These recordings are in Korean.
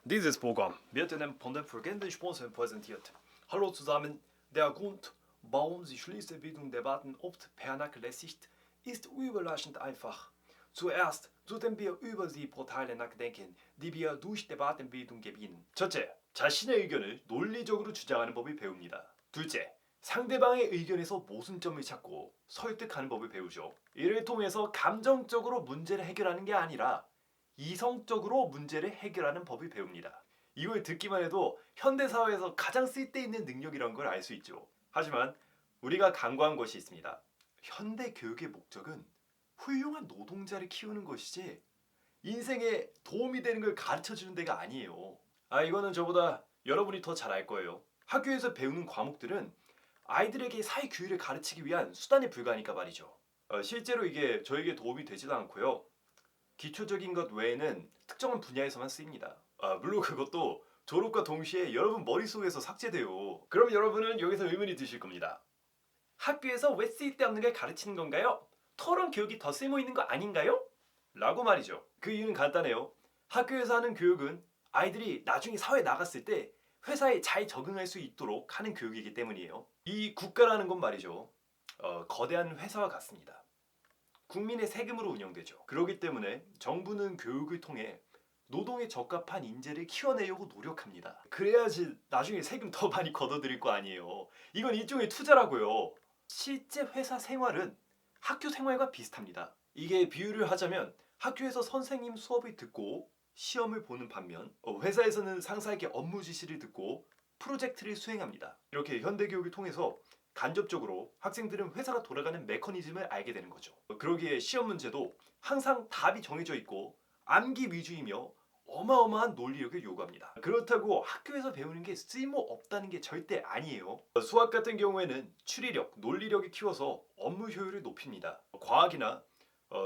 Dieses Programm wird Ihnen von den folgenden Sponsoren präsentiert. Hallo zusammen, der Grund, warum Sie Schlüsselbildungsdebatten oft vernachlässigt, ist überraschend einfach. Zuerst sollten wir über die Vorteile nachdenken, die wir durch Debattenbildung gewinnen. 첫째, 자신의 의견을 논리적으로 주장하는 법을 배웁니다. 둘째, 상대방의 의견에서 모순점을 찾고 설득하는 법을 배우죠. 이를 통해서 감정적으로 문제를 해결하는 게 아니라 이성적으로 문제를 해결하는 법을 배웁니다. 이걸 듣기만 해도 현대사회에서 가장 쓸데있는 능력이란 걸 알 수 있죠. 하지만 우리가 간과한 것이 있습니다. 현대 교육의 목적은 훌륭한 노동자를 키우는 것이지 인생에 도움이 되는 걸 가르쳐주는 데가 아니에요. 이거는 저보다 여러분이 더 잘 알 거예요. 학교에서 배우는 과목들은 아이들에게 사회교육을 가르치기 위한 수단에 불과하니까 말이죠. 실제로 이게 저에게 도움이 되지도 않고요. 기초적인 것 외에는 특정한 분야에서만 쓰입니다. 물론 그것도 졸업과 동시에 여러분 머릿속에서 삭제돼요. 그럼 여러분은 여기서 의문이 드실 겁니다. 학교에서 왜 쓸데없는 걸 가르치는 건가요? 토론 교육이 더 쓸모있는 거 아닌가요? 라고 말이죠. 그 이유는 간단해요. 학교에서 하는 교육은 아이들이 나중에 사회에 나갔을 때 회사에 잘 적응할 수 있도록 하는 교육이기 때문이에요. 이 국가라는 건 말이죠. 거대한 회사와 같습니다. 국민의 세금으로 운영되죠. 그렇기 때문에 정부는 교육을 통해 노동에 적합한 인재를 키워내려고 노력합니다. 그래야지 나중에 세금 더 많이 걷어들일 거 아니에요. 이건 일종의 투자라고요. 실제 회사 생활은 학교 생활과 비슷합니다. 이게 비유를 하자면 학교에서 선생님 수업을 듣고 시험을 보는 반면 회사에서는 상사에게 업무 지시를 듣고 프로젝트를 수행합니다. 이렇게 현대 교육을 통해서 간접적으로 학생들은 회사가 돌아가는 메커니즘을 알게 되는 거죠. 그러기에 시험 문제도 항상 답이 정해져 있고 암기 위주이며 어마어마한 논리력을 요구합니다. 그렇다고 학교에서 배우는 게 쓸모 없다는 게 절대 아니에요. 수학 같은 경우에는 추리력, 논리력을 키워서 업무 효율을 높입니다. 과학이나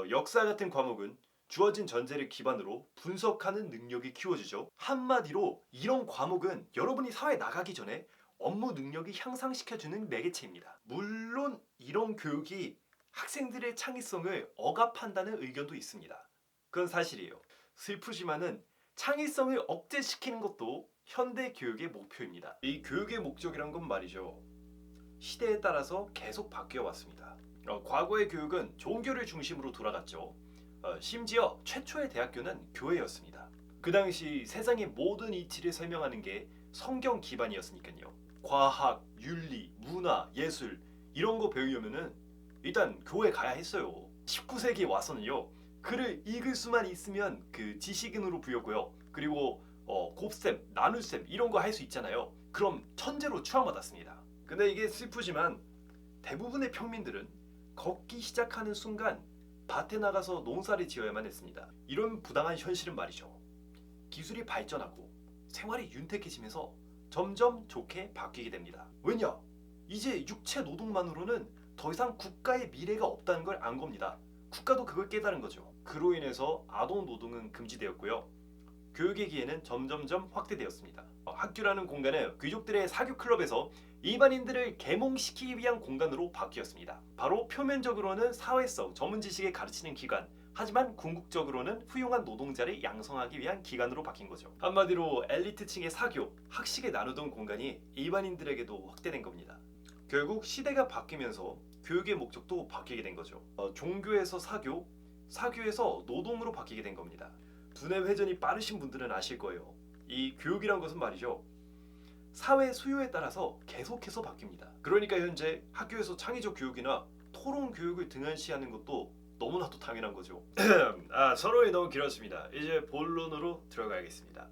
역사 같은 과목은 주어진 전제를 기반으로 분석하는 능력이 키워지죠. 한마디로 이런 과목은 여러분이 사회에 나가기 전에 업무 능력이 향상시켜주는 매개체입니다. 물론 이런 교육이 학생들의 창의성을 억압한다는 의견도 있습니다. 그건 사실이에요. 슬프지만은 창의성을 억제시키는 것도 현대 교육의 목표입니다. 이 교육의 목적이란 건 말이죠. 시대에 따라서 계속 바뀌어 왔습니다. 과거의 교육은 종교를 중심으로 돌아갔죠. 심지어 최초의 대학교는 교회였습니다. 그 당시 세상의 모든 이치를 설명하는 게 성경 기반이었으니까요. 과학, 윤리, 문화, 예술 이런 거 배우려면은 일단 교회 가야 했어요. 19세기에 와서는요. 글을 읽을 수만 있으면 그 지식인으로 부였고요. 그리고 곱셈, 나눗셈 이런 거 할 수 있잖아요. 그럼 천재로 추앙받았습니다. 근데 이게 슬프지만 대부분의 평민들은 걷기 시작하는 순간 밭에 나가서 농사를 지어야만 했습니다. 이런 부당한 현실은 말이죠. 기술이 발전하고 생활이 윤택해지면서 점점 좋게 바뀌게 됩니다. 왜냐? 이제 육체 노동만으로는 더 이상 국가의 미래가 없다는 걸 안 겁니다. 국가도 그걸 깨달은 거죠. 그로 인해서 아동 노동은 금지되었고요. 교육의 기회는 점점점 확대되었습니다. 학교라는 공간은 귀족들의 사교 클럽에서 일반인들을 계몽시키기 위한 공간으로 바뀌었습니다. 바로 표면적으로는 사회성, 전문 지식을 가르치는 기관, 하지만 궁극적으로는 훌륭한 노동자를 양성하기 위한 기관으로 바뀐 거죠. 한마디로 엘리트층의 사교, 학식을 나누던 공간이 일반인들에게도 확대된 겁니다. 결국 시대가 바뀌면서 교육의 목적도 바뀌게 된 거죠. 종교에서 사교, 사교에서 노동으로 바뀌게 된 겁니다. 두뇌 회전이 빠르신 분들은 아실 거예요. 이 교육이란 것은 말이죠. 사회 수요에 따라서 계속해서 바뀝니다. 그러니까 현재 학교에서 창의적 교육이나 토론 교육을 등한시하는 것도 너무나도 당연한 거죠. 서론이 너무 길었습니다. 이제 본론으로 들어가야겠습니다.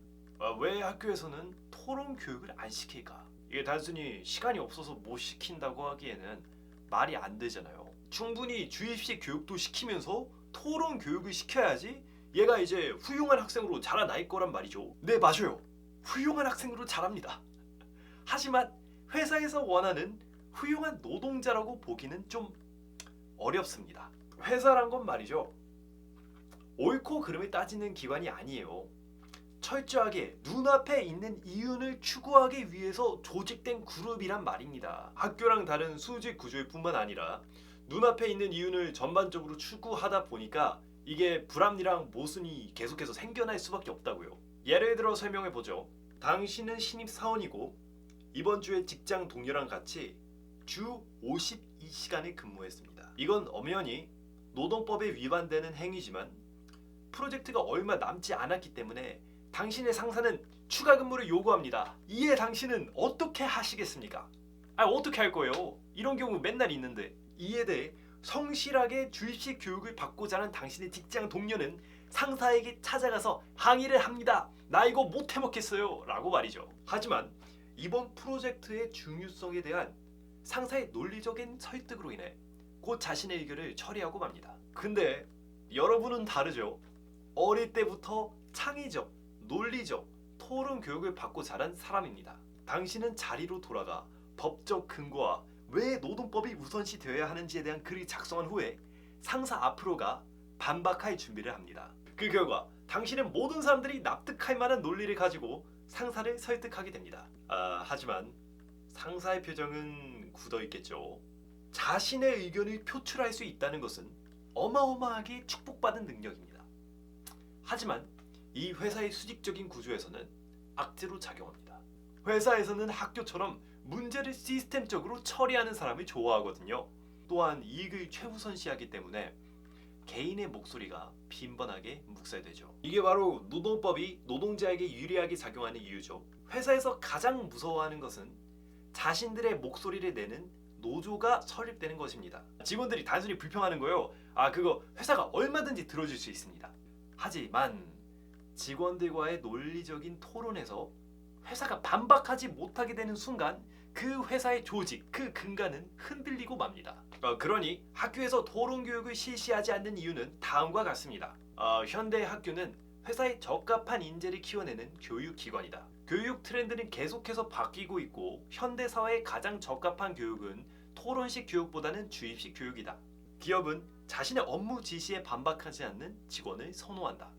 왜 학교에서는 토론 교육을 안 시킬까? 이게 단순히 시간이 없어서 못 시킨다고 하기에는 말이 안 되잖아요. 충분히 주입식 교육도 시키면서 토론 교육을 시켜야지 얘가 이제 훌륭한 학생으로 자라날 거란 말이죠. 네, 맞아요. 훌륭한 학생으로 자랍니다. 하지만 회사에서 원하는 훌륭한 노동자라고 보기는 좀 어렵습니다. 회사란 건 말이죠. 옳고 그름을 따지는 기관이 아니에요. 철저하게 눈앞에 있는 이윤을 추구하기 위해서 조직된 그룹이란 말입니다. 학교랑 다른 수직 구조일 뿐만 아니라 눈앞에 있는 이윤을 전반적으로 추구하다 보니까 이게 불합리랑 모순이 계속해서 생겨날 수밖에 없다고요. 예를 들어 설명해 보죠. 당신은 신입 사원이고 이번 주에 직장 동료랑 같이 주 52시간을 근무했습니다. 이건 엄연히 노동법에 위반되는 행위지만 프로젝트가 얼마 남지 않았기 때문에 당신의 상사는 추가 근무를 요구합니다. 이에 당신은 어떻게 하시겠습니까? 어떻게 할 거예요? 이런 경우 맨날 있는데. 이에 대해 성실하게 주입식 교육을 받고자 하는 당신의 직장 동료는 상사에게 찾아가서 항의를 합니다. 나 이거 못 해먹겠어요 라고 말이죠. 하지만 이번 프로젝트의 중요성에 대한 상사의 논리적인 설득으로 인해 곧 자신의 의견을 처리하고 맙니다. 근데 여러분은 다르죠. 어릴 때부터 창의적, 논리적, 토론 교육을 받고 자란 사람입니다. 당신은 자리로 돌아가 법적 근거와 왜 노동법이 우선시 되어야 하는지에 대한 글을 작성한 후에 상사 앞으로 가 반박할 준비를 합니다. 그 결과 당신은 모든 사람들이 납득할 만한 논리를 가지고 상사를 설득하게 됩니다. 하지만 상사의 표정은 굳어 있겠죠. 자신의 의견을 표출할 수 있다는 것은 어마어마하게 축복받은 능력입니다. 하지만 이 회사의 수직적인 구조에서는 악재로 작용합니다. 회사에서는 학교처럼 문제를 시스템적으로 처리하는 사람을 좋아하거든요. 또한 이익을 최우선시하기 때문에 개인의 목소리가 빈번하게 묵살되죠. 이게 바로 노동법이 노동자에게 유리하게 작용하는 이유죠. 회사에서 가장 무서워하는 것은 자신들의 목소리를 내는 노조가 설립되는 것입니다. 직원들이 단순히 불평하는 거요. 그거 회사가 얼마든지 들어줄 수 있습니다. 하지만 직원들과의 논리적인 토론에서 회사가 반박하지 못하게 되는 순간 그 회사의 조직, 그 근간은 흔들리고 맙니다. 그러니 학교에서 토론 교육을 실시하지 않는 이유는 다음과 같습니다. 현대 학교는 회사에 적합한 인재를 키워내는 교육기관이다. 교육 트렌드는 계속해서 바뀌고 있고 현대 사회에 가장 적합한 교육은 토론식 교육보다는 주입식 교육이다. 기업은 자신의 업무 지시에 반박하지 않는 직원을 선호한다.